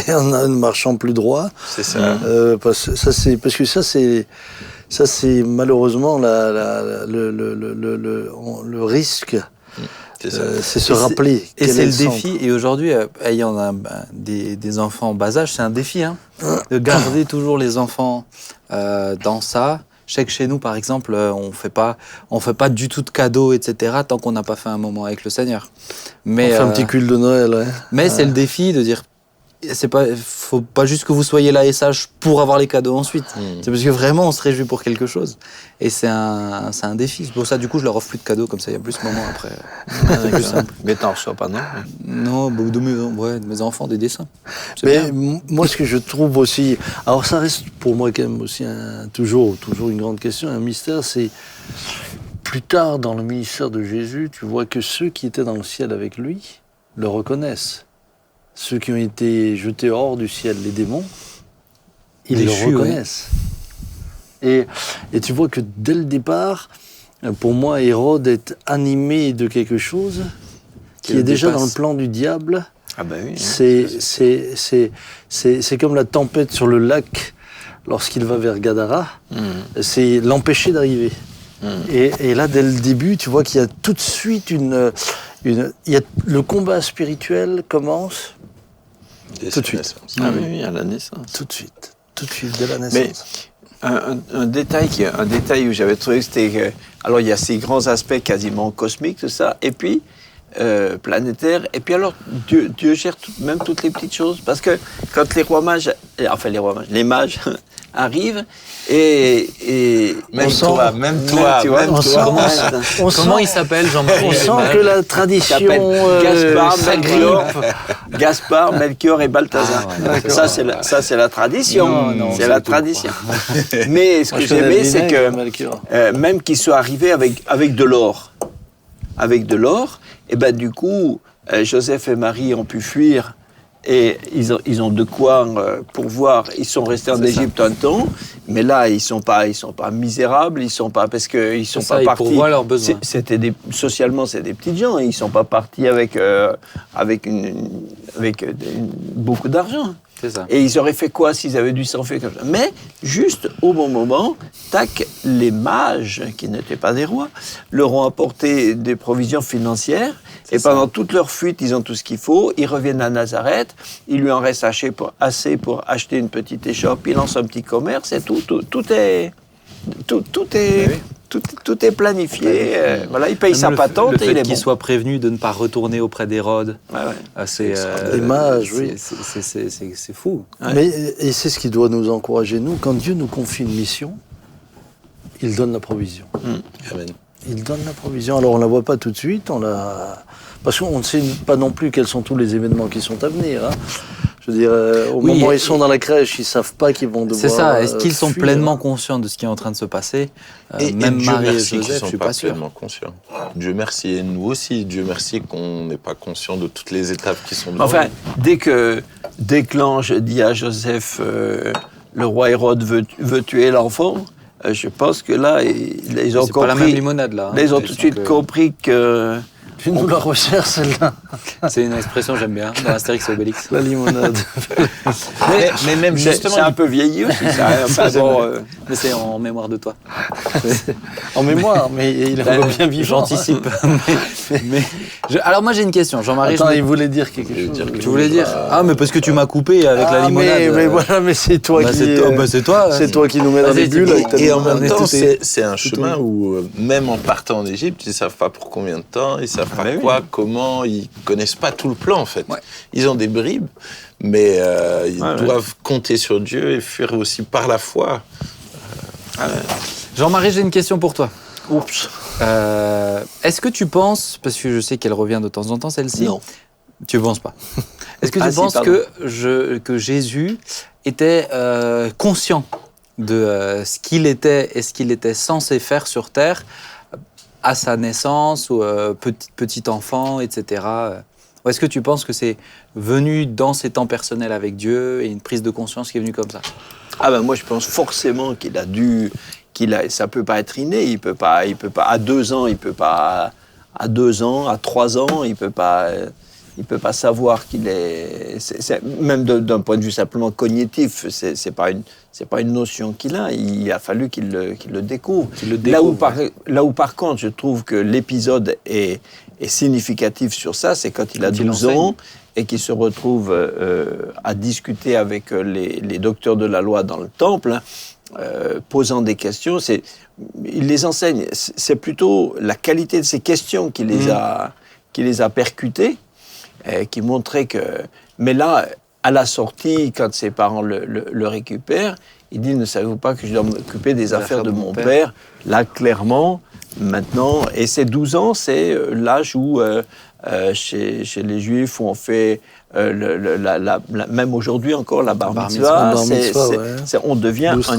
et en marchant plus droit. C'est ça. Parce que ça c'est malheureusement le risque. C'est se rappeler. Et c'est le défi. Et aujourd'hui, ayant des enfants en bas âge, c'est un défi de garder toujours les enfants dans ça. Je sais que chez nous, par exemple, on fait pas du tout de cadeaux, etc. tant qu'on n'a pas fait un moment avec le Seigneur. Mais, on fait un petit culte de Noël, ouais. Mais c'est le défi de dire, faut pas juste que vous soyez là et sage pour avoir les cadeaux ensuite. C'est parce que vraiment on se réjouit pour quelque chose. Et c'est un défi. C'est pour ça, du coup, je leur offre plus de cadeaux, comme ça il y a plus ce moment après. C'est plus simple. Mais t'en reçois pas, non? Non, de mes enfants, des dessins. Mais moi, ce que je trouve aussi, alors ça reste pour moi quand même aussi toujours une grande question, un mystère, c'est plus tard dans le ministère de Jésus, tu vois que ceux qui étaient dans le ciel avec lui le reconnaissent. Ceux qui ont été jetés hors du ciel, les démons, ils le reconnaissent. Ouais. Et tu vois que dès le départ, pour moi, Hérode est animé de quelque chose qui est déjà dans le plan du diable. Ah ben oui. C'est comme la tempête sur le lac lorsqu'il va vers Gadara. C'est l'empêcher d'arriver. Et là, dès le début, tu vois qu'il y a tout de suite le combat spirituel commence. Tout de suite. Ah oui, à la naissance. Tout de suite, dès la naissance. Mais un détail où j'avais trouvé que c'était que, alors il y a ces grands aspects quasiment cosmiques, tout ça, et puis planétaires, et puis alors Dieu gère même toutes les petites choses, parce que quand les mages arrive et même sent- toi, même toi, tu vois, même on toi. sent- Comment il s'appelle, Jean-Marie? On sent que la tradition Gaspard, s'agrippe. Gaspard, Melchior et Balthazar. Ah, voilà. Ça, c'est la tradition. Non, c'est c'est la tout, tradition. Mais ce Moi, que je connais j'aimais, le c'est vinaigre, que Melchior. même qu'ils soient arrivés avec de l'or. Avec de l'or, et ben du coup, Joseph et Marie ont pu fuir et ils ont de quoi pourvoir. Ils sont restés en Égypte un temps, mais là ils sont pas misérables, ils sont pas parce que ils sont C'est ça, pas ils partis. pourvoient leurs besoins. Socialement, c'est des petites gens. Ils sont pas partis avec beaucoup d'argent. C'est ça. Et ils auraient fait quoi s'ils avaient dû s'enfuir comme ça? Mais juste au bon moment, tac, les mages, qui n'étaient pas des rois, leur ont apporté des provisions financières. Et pendant toute leur fuite, ils ont tout ce qu'il faut. Ils reviennent à Nazareth. Il lui en reste assez pour acheter une petite échoppe. Il lance un petit commerce et tout est planifié. Voilà, il paye sa patente le fait et il est qu'il bon. soit prévenu de ne pas retourner auprès d'Hérode. Ouais. C'est Les mages, oui. C'est fou. Mais, et c'est ce qui doit nous encourager, nous. Quand Dieu nous confie une mission, il donne la provision. Amen. Il donne la provision. Alors, on ne la voit pas tout de suite, parce qu'on ne sait pas non plus quels sont tous les événements qui sont à venir. Hein. Je veux dire, au moment où ils sont dans la crèche, ils ne savent pas qu'ils vont devoir. C'est ça. Est-ce qu'ils sont fuir. pleinement conscients de ce qui est en train de se passer? Même Dieu Marie et merci qu'ils Joseph, je sont suis pas pas sûr. pleinement conscients. Dieu merci, et nous aussi. Dieu merci qu'on n'est pas conscient de toutes les étapes qui sont devant Enfin, nous. dès que l'ange dit à Joseph, le roi Hérode veut tuer l'enfant, je pense que là, ils ont C'est pas la même compris. limonade là. Là, ils ont tout de suite compris que. Tu nous la recherches, celle-là. C'est une expression que j'aime bien dans Astérix et Obélix. La limonade. Mais même justement, c'est un peu vieilli aussi. Ça, enfin, bon, Mais c'est en mémoire de toi. En mémoire, mais il est Ben, encore bien vivant. J'anticipe. Alors moi j'ai une question, Jean-Marie. Attends, je il me- voulait dire quelque voulais chose. dire que- Tu voulais dire? Ah mais parce que tu m'as coupé avec la limonade. Mais voilà, mais c'est toi Bah, qui. c'est toi. C'est toi qui nous mets dans Vas-y, les bulles. avec ta Et en limonade. même temps, tout est- c'est un chemin où, même en partant en Égypte, ils ne savent pas pour combien de temps, ils ne savent pas mais oui. quoi, comment, ils ne connaissent pas tout le plan en fait. Ouais. Ils ont des bribes, mais ils Ouais, doivent compter sur Dieu et fuir aussi par la foi. Jean-Marie, j'ai une question pour toi. Oups. Est-ce que tu penses, parce que je sais qu'elle revient de temps en temps celle-ci. Non. Tu penses pas. Est-ce que tu Ah, si, penses pardon. que Jésus était conscient de ce qu'il était et ce qu'il était censé faire sur terre à sa naissance ou petit enfant, etc. Ou est-ce que tu penses que c'est venu dans ses temps personnels avec Dieu et une prise de conscience qui est venue comme ça? Ah ben moi je pense forcément ça peut pas être inné, il peut pas, à 2 ans, il peut pas, à 2 ans, à 3 ans, il peut pas savoir qu'il est, même d'un point de vue simplement cognitif, c'est pas une notion qu'il a, il a fallu qu'il le découvre. Là où par contre je trouve que l'épisode est significatif sur ça, c'est quand il a 12 ans et qu'il se retrouve à discuter avec les docteurs de la loi dans le temple, posant des questions. Il les enseigne. C'est plutôt la qualité de ces questions qui les a percutées, qui montrait que... Mais là, à la sortie, quand ses parents le récupèrent, il dit « Ne savez-vous pas que je dois m'occuper des affaires de mon père ?» Là, clairement, maintenant, et ces 12 ans, c'est l'âge où, chez les Juifs, où on fait, même aujourd'hui encore, la bar mitzvah, on devient 12,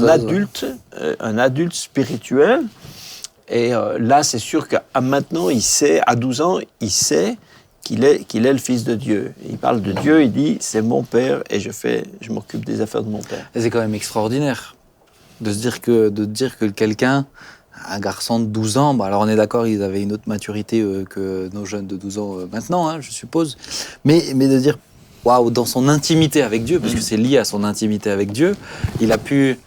un adulte spirituel. Et là, c'est sûr qu'à maintenant, il sait, à 12 ans, il sait qu'il est le fils de Dieu. Il parle de Dieu, il dit « c'est mon père et je m'occupe des affaires de mon père ». Et c'est quand même extraordinaire de se dire que quelqu'un, un garçon de 12 ans, bah alors on est d'accord, ils avaient une autre maturité que nos jeunes de 12 ans maintenant, hein, je suppose, mais de dire, waouh, dans son intimité avec Dieu, parce que c'est lié à son intimité avec Dieu, il a pu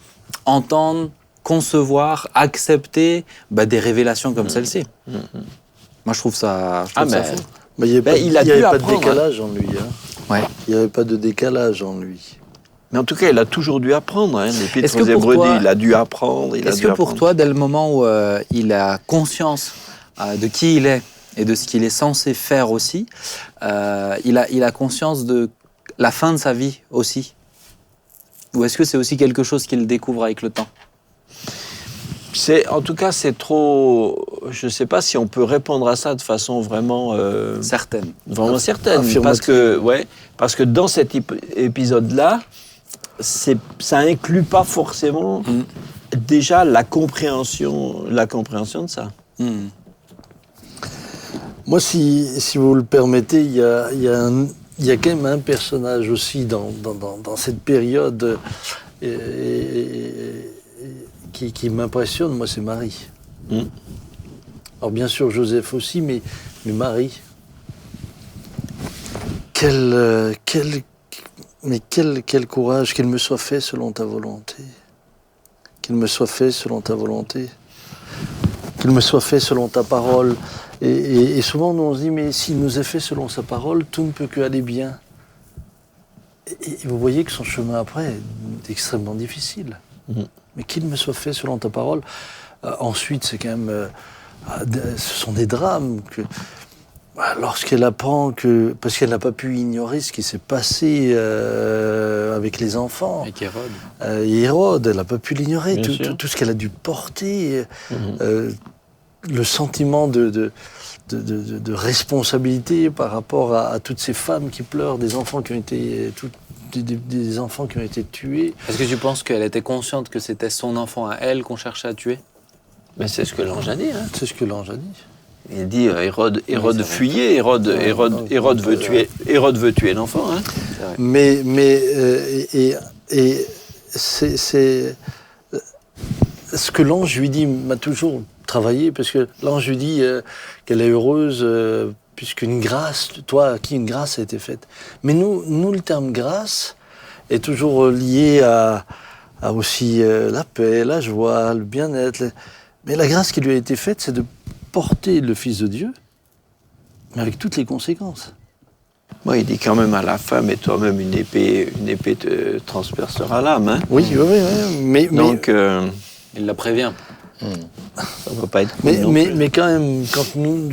entendre, concevoir, accepter des révélations comme celle-ci. Moi, je trouve ça fou. Mais il n'y avait pas de décalage en lui. Hein. Ouais. Il n'y avait pas de décalage en lui. Mais en tout cas, il a toujours dû apprendre. Hein. Est-ce que pour toi, il a dû apprendre. Est-ce que pour toi, dès le moment où il a conscience de qui il est et de ce qu'il est censé faire aussi, il a conscience de la fin de sa vie aussi? Ou est-ce que c'est aussi quelque chose qu'il découvre avec le temps? En tout cas, c'est trop... Je ne sais pas si on peut répondre à ça de façon vraiment... certaine. Vraiment certaine. Parce que dans cet épisode-là, ça inclut pas forcément déjà la compréhension de ça. Moi, si vous le permettez, il y a quand même un personnage aussi dans cette période qui m'impressionne, moi, c'est Marie. Alors, bien sûr, Joseph aussi, mais Marie. Quel courage, qu'il me soit fait selon ta volonté. Qu'il me soit fait selon ta volonté. Qu'il me soit fait selon ta parole. Et souvent, nous, on se dit, mais s'il nous est fait selon sa parole, tout ne peut que aller bien. Et vous voyez que son chemin après est extrêmement difficile. Mais qu'il me soit fait selon ta parole. Ensuite, c'est quand même... ce sont des drames que... Lorsqu'elle apprend que... Parce qu'elle n'a pas pu ignorer ce qui s'est passé avec les enfants. Avec Hérode. Hérode, elle n'a pas pu l'ignorer. Tout ce qu'elle a dû porter. Le sentiment de responsabilité par rapport à toutes ces femmes qui pleurent, des enfants qui ont été... Des enfants qui ont été tués. Est-ce que tu penses qu'elle était consciente que c'était son enfant à elle qu'on cherchait à tuer? Mais c'est ce que l'ange a dit. C'est ce que l'ange a dit. Il dit Hérode fuyait, Hérode veut tuer l'enfant. Hein. Mais c'est ce que l'ange lui dit m'a toujours travaillé, parce que l'ange lui dit qu'elle est heureuse puisqu'une grâce, toi à qui une grâce a été faite. Mais nous le terme grâce est toujours lié à aussi la paix, la joie, le bien-être. Mais la grâce qui lui a été faite, c'est de porter le Fils de Dieu, mais avec toutes les conséquences. Moi, il dit quand même à la fin, mais toi-même une épée te transpercera l'âme. Hein. Oui, mais donc il la prévient. Ça ne va pas être. Mais quand même, quand nous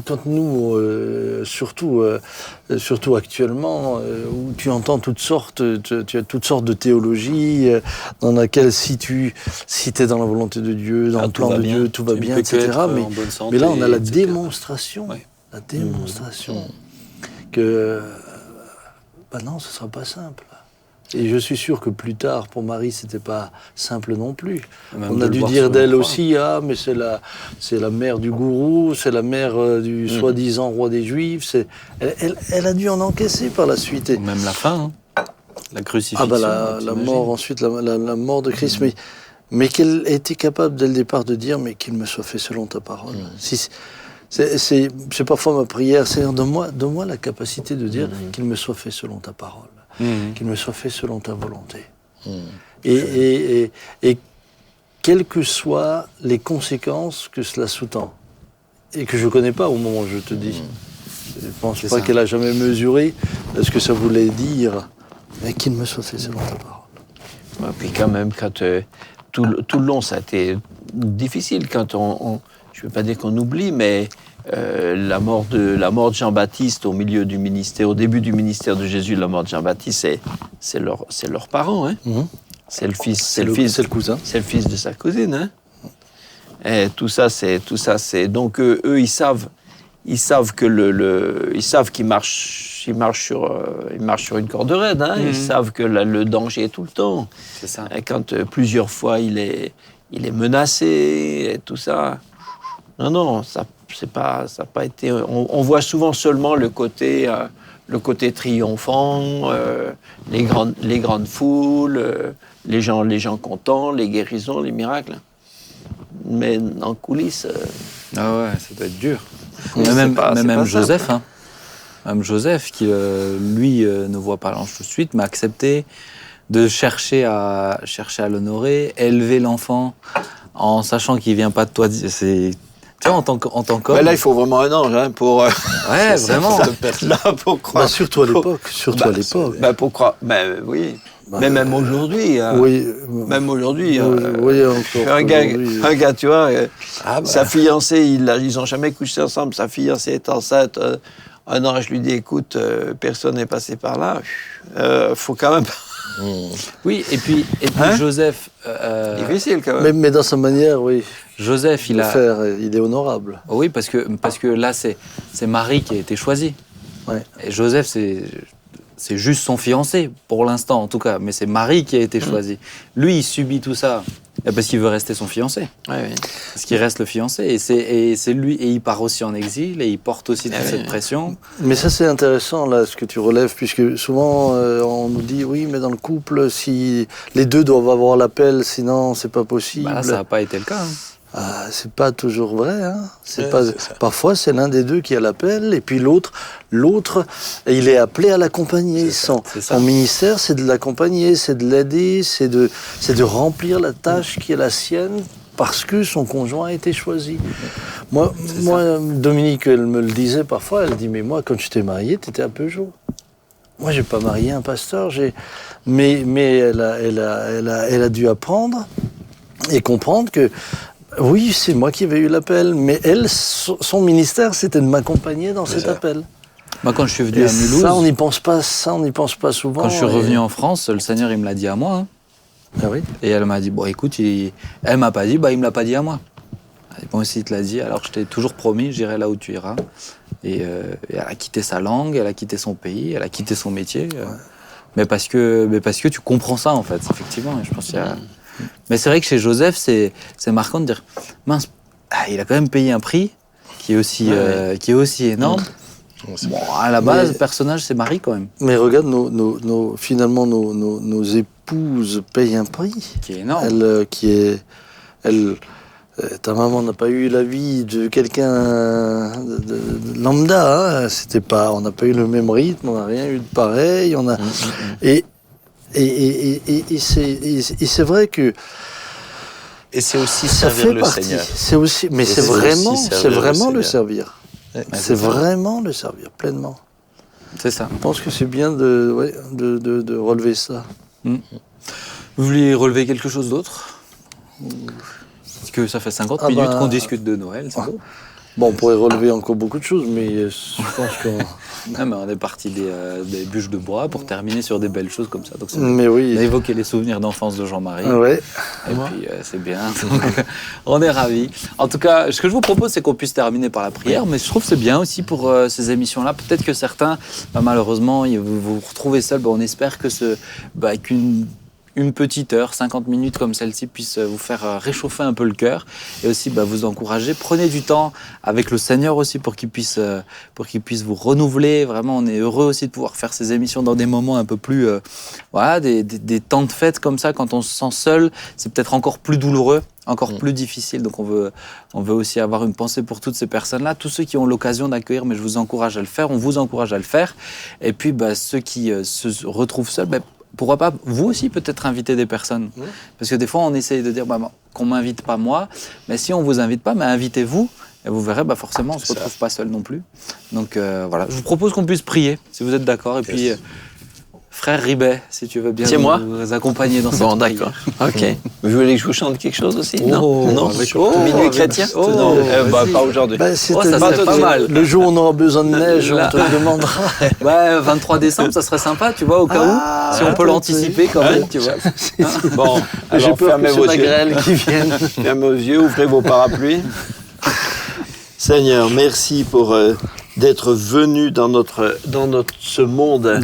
surtout actuellement, où tu entends toutes sortes, tu as toutes sortes de théologies dans laquelle si tu es dans la volonté de Dieu, dans le plan de Dieu, tout va bien, etc. Mais là, on a la démonstration, que non, ce ne sera pas simple. Et je suis sûr que plus tard, pour Marie, c'était pas simple non plus. On a dû dire d'elle aussi, mais c'est la mère du gourou, c'est la mère du soi-disant roi des Juifs. Elle a dû en encaisser par la suite. Ou même la fin, la crucifixion. La mort ensuite, la mort de Christ. Mais qu'elle était capable dès le départ de dire, mais qu'il me soit fait selon ta parole. C'est parfois ma prière, Seigneur, donne-moi la capacité de dire qu'il me soit fait selon ta parole. Qu'il me soit fait selon ta volonté. Et quelles que soient les conséquences que cela sous-tend, et que je ne connais pas au moment où je te dis, je ne pense pas qu'elle a jamais mesuré ce que ça voulait dire, mais qu'il me soit fait selon ta parole. Et puis quand même, quand tout le long, ça a été difficile, quand je ne veux pas dire qu'on oublie, mais... la mort de Jean-Baptiste au milieu du ministère, au début du ministère de Jésus, la mort de Jean-Baptiste, c'est leurs parents, hein. C'est le fils, c'est le cousin, c'est le fils de sa cousine, hein. Et tout ça, c'est donc eux, ils savent que ils savent qu'ils marchent sur une corde raide, hein. Ils savent que le danger est tout le temps. C'est ça. Et quand plusieurs fois il est menacé et tout ça. Non, ça n'a pas été... On voit souvent seulement le côté triomphant, les grandes foules, les gens contents, les guérisons, les miracles. Mais en coulisses... Ah ouais, ça doit être dur. Même Joseph, hein. Même Joseph, qui lui ne voit pas l'ange tout de suite, mais accepté de chercher à l'honorer, élever l'enfant en sachant qu'il ne vient pas de toi. Tu vois, en tant qu'homme... là, il faut vraiment un ange, hein, pour... ouais, vraiment. Là, pour croire... surtout à l'époque. Pour croire... oui. Mais même aujourd'hui... même aujourd'hui... un gars, tu vois, sa fiancée, ils n'ont jamais couché ensemble, sa fiancée est enceinte... un ange lui dit, écoute, personne n'est passé par là, faut quand même... Oui, et puis Joseph... difficile quand même. Mais dans sa manière, oui. Joseph, il est honorable. Oui, parce que là, c'est Marie qui a été choisie. Ouais. Et Joseph, c'est juste son fiancé, pour l'instant en tout cas, mais c'est Marie qui a été choisie. Lui, il subit tout ça parce qu'il veut rester son fiancé. Oui. Parce qu'il reste le fiancé. Et c'est lui, et il part aussi en exil, et il porte aussi toute cette pression. Mais ça, c'est intéressant, là, ce que tu relèves, puisque souvent, on nous dit, oui, mais dans le couple, si les deux doivent avoir l'appel, sinon, c'est pas possible. Bah là, ça n'a pas été le cas. C'est pas toujours vrai. Hein. C'est parfois, c'est l'un des deux qui a l'appel, et puis l'autre, il est appelé à l'accompagner. Son ministère, c'est de l'accompagner, c'est de l'aider, c'est de remplir la tâche qui est la sienne, parce que son conjoint a été choisi. Moi, Dominique, elle me le disait parfois, elle dit, mais moi, quand je t'ai marié, t'étais un peu jour. Moi, j'ai pas marié un pasteur, mais elle a dû apprendre et comprendre que oui, c'est moi qui avais eu l'appel, mais elle, son ministère, c'était de m'accompagner dans cet appel. Moi, quand je suis venu à Mulhouse... Ça, on n'y pense pas souvent. Quand je suis revenu en France, le Seigneur, il me l'a dit à moi. Hein. Ah oui. Et elle m'a dit, bon, écoute, elle m'a pas dit, il me l'a pas dit à moi. Et bon, s'il te l'a dit, alors je t'ai toujours promis, j'irai là où tu iras. Et elle a quitté sa langue, elle a quitté son pays, elle a quitté son métier. Mais parce que tu comprends ça, en fait, effectivement. Et je pense qu'il y a... Mais c'est vrai que chez Joseph, c'est marquant de dire, mince, il a quand même payé un prix qui est aussi énorme. Bon, à la base, le personnage, c'est Marie quand même. Mais regarde, finalement, nos épouses payent un prix. Qui est énorme. Ta maman n'a pas eu la vie de quelqu'un de lambda. Hein. On n'a pas eu le même rythme, on n'a rien eu de pareil. Et c'est vrai que... Et c'est aussi servir le Seigneur. C'est vraiment le servir. Ouais, c'est vraiment le servir pleinement. C'est ça. Je pense que c'est bien de relever ça. Vous vouliez relever quelque chose d'autre? Parce que ça fait 50 minutes qu'on discute de Noël, c'est beau. Bon, on pourrait relever encore beaucoup de choses, mais je pense qu'on... Non, mais on est parti des bûches de bois pour terminer sur des belles choses comme ça. Donc mais oui. On a évoqué les souvenirs d'enfance de Jean-Marie. Ouais. Et puis, c'est bien. Donc, on est ravis. En tout cas, ce que je vous propose, c'est qu'on puisse terminer par la prière. Mais je trouve que c'est bien aussi pour ces émissions-là. Peut-être que certains, malheureusement, vous vous retrouvez seuls. On espère que qu'une petite heure, 50 minutes comme celle-ci puisse vous faire réchauffer un peu le cœur et aussi vous encourager. Prenez du temps avec le Seigneur aussi pour qu'il puisse vous renouveler. Vraiment, on est heureux aussi de pouvoir faire ces émissions dans des moments un peu plus... des temps de fête comme ça, quand on se sent seul, c'est peut-être encore plus douloureux, encore plus difficile. Donc on veut aussi avoir une pensée pour toutes ces personnes-là, tous ceux qui ont l'occasion d'accueillir, mais je vous encourage à le faire, on vous encourage à le faire. Et puis ceux qui se retrouvent seuls, pourquoi pas, vous aussi, peut-être inviter des personnes. Parce que des fois, on essaye de dire qu'on ne m'invite pas moi, mais si on ne vous invite pas, invitez-vous. Et vous verrez, forcément, on ne se retrouve pas seul non plus. Donc voilà, je vous propose qu'on puisse prier, si vous êtes d'accord. Et puis, frère Ribet, si tu veux bien nous accompagner dans cette prière. D'accord. Ok. Vous voulez que je vous chante quelque chose aussi? Non. Minuit chrétien? Non. Pas aujourd'hui. Ça serait pas mal. Le jour où on aura besoin de neige, on te le demandera. 23 décembre, ça serait sympa, tu vois, au cas où. Si on peut l'anticiper quand même, tu vois. Bon, j'ai peur que c'est la grêle qui vienne. Fermez vos yeux, ouvrez vos parapluies. Seigneur, merci pour d'être venu dans ce monde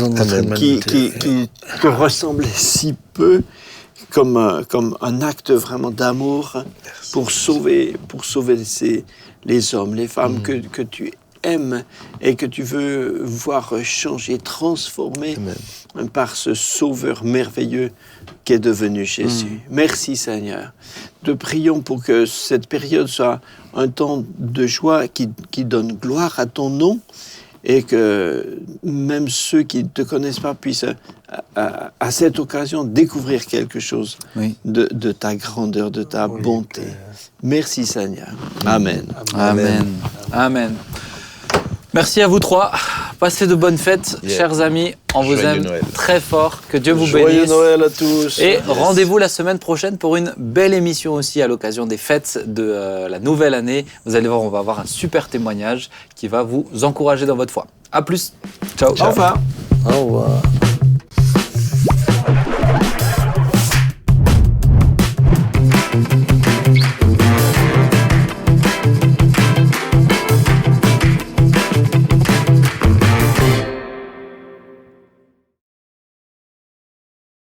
qui te ressemblait si peu, comme un acte vraiment d'amour pour sauver les hommes, les femmes que tu aimes et que tu veux voir changer, transformer par ce sauveur merveilleux qui est devenu Jésus. Merci Seigneur. Te prions pour que cette période soit un temps de joie qui donne gloire à ton nom et que même ceux qui ne te connaissent pas puissent à cette occasion découvrir quelque chose de ta grandeur, de ta bonté. Merci Seigneur. Amen. Amen. Amen. Merci à vous trois. Passez de bonnes fêtes, chers amis. On vous aime très fort. Que Dieu vous bénisse. Joyeux Noël à tous. Et rendez-vous la semaine prochaine pour une belle émission aussi à l'occasion des fêtes de la nouvelle année. Vous allez voir, on va avoir un super témoignage qui va vous encourager dans votre foi. À plus. Ciao. Au revoir. Au revoir.